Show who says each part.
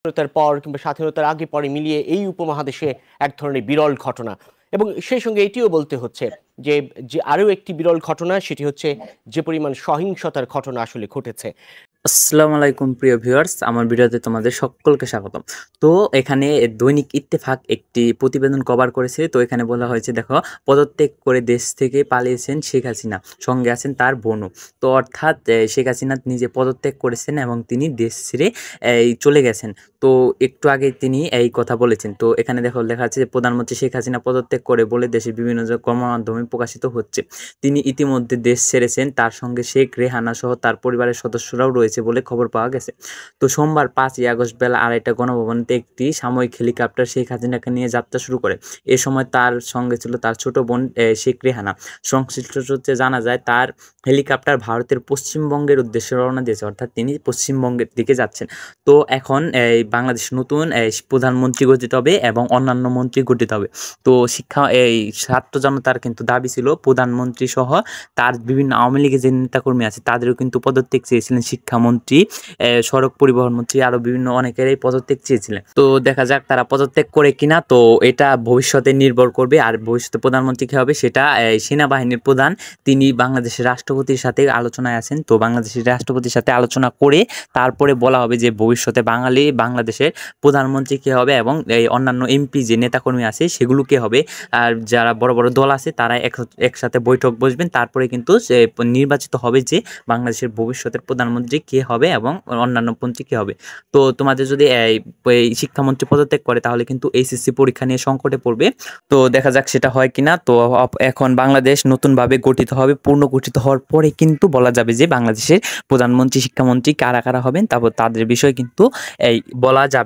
Speaker 1: স্বাধীনতার পর কিংবা স্বাধীনতার আগে পরে মিলিয়ে এই উপমহাদেশে এক ধরনের বিরল ঘটনা। এবং সেই সঙ্গে এটিও বলতে হচ্ছে যে যে আরও একটি বিরল ঘটনা, সেটি হচ্ছে যে পরিমাণ সহিংসতার ঘটনা আসলে ঘটেছে।
Speaker 2: আসসালামু আলাইকুম প্রিয় ভিউয়ার্স, আমার ভিডিওতে তোমাদের সকলকে স্বাগতম। তো এখানে দৈনিক ইত্তেফাক একটি প্রতিবেদন কভার করেছে। তো এখানে বলা হয়েছে, দেখো, পদত্যাগ করে দেশ থেকে পালিয়েছেন শেখ হাসিনা, সঙ্গে আছেন তার বোনও। তো অর্থাৎ শেখ হাসিনা নিজে পদত্যাগ করেছেন এবং তিনি দেশ ছেড়ে চলে গেছেন। তো একটু আগে তিনি এই কথা বলেছেন। তো এখানে দেখো লেখা আছে যে প্রধানমন্ত্রী শেখ হাসিনা পদত্যাগ করে বলে দেশের বিভিন্ন গণমাধ্যমে প্রকাশিত হচ্ছে। তিনি ইতিমধ্যে দেশ ছেড়েছেন, তার সঙ্গে শেখ রেহানা সহ তার পরিবারের সদস্যরাও রয়েছে বলে খবর পাওয়া গেছে। তো সোমবার 5ই আগস্ট বেলা 2:30 গণভবনতে একটি সাময়িক হেলিকপ্টার শেখ হাসিনাকে নিয়ে যাত্রা শুরু করে। এ সময় তার সঙ্গে ছিল তার ছোট বোন শেখ রেহানা। সংশ্লিষ্ট সূত্রে জানা যায়, তার হেলিকপ্টার ভারতের পশ্চিমবঙ্গের উদ্দেশ্যে রওনা দিয়েছে, অর্থাৎ তিনি পশ্চিমবঙ্গের দিকে যাচ্ছেন। তো এখন বাংলাদেশ নতুন প্রধানমন্ত্রী গঠিত হবে এবং অন্যান্য মন্ত্রী গঠিত হবে। তো ছাত্র জনতার কিন্তু দাবি ছিল প্রধানমন্ত্রী সহ তার বিভিন্ন আওয়ামী লীগের যে নেতাকর্মী আছে তাদেরও কিন্তু পদত্যাগ চেয়েছিলেন, শিক্ষামন্ত্রী, সড়ক পরিবহন মন্ত্রী, আরও বিভিন্ন অনেকেরই পদত্যাগ চেয়েছিলেন। তো দেখা যাক তারা পদত্যাগ করে কিনা। তো এটা ভবিষ্যতে নির্ভর করবে। আর ভবিষ্যতে প্রধানমন্ত্রী কী হবে সেটা সেনাবাহিনীর প্রধান, তিনি বাংলাদেশের রাষ্ট্রপতির সাথে আলোচনায় আছেন। তো বাংলাদেশের রাষ্ট্রপতির সাথে আলোচনা করে তারপরে বলা হবে যে ভবিষ্যতে বাংলাদেশের প্রধানমন্ত্রী কে হবে এবং এই অন্যান্য এমপি যে নেতাকর্মী আছে সেগুলো কে হবে। আর যারা বড় বড় দল আছে তারা একসাথে বৈঠক বসবেন, তারপরে কিন্তু নির্বাচিত হবে যে বাংলাদেশের ভবিষ্যতের প্রধানমন্ত্রী কে হবে এবং অন্যান্য মন্ত্রী কে হবে। তো তোমাদের যদি এই শিক্ষামন্ত্রী পদত্যাগ করে তাহলে কিন্তু এইচএসসি পরীক্ষা নিয়ে সংকটে পড়বে। তো দেখা যাক সেটা হয় কিনা। তো এখন বাংলাদেশ নতুনভাবে গঠিত হবে, পূর্ণ গঠিত হওয়ার পরে কিন্তু বলা যাবে যে বাংলাদেশের প্রধানমন্ত্রী, শিক্ষামন্ত্রী কারা কারা হবেন, তারপর তাদের বিষয়ে কিন্তু বলা যাবে।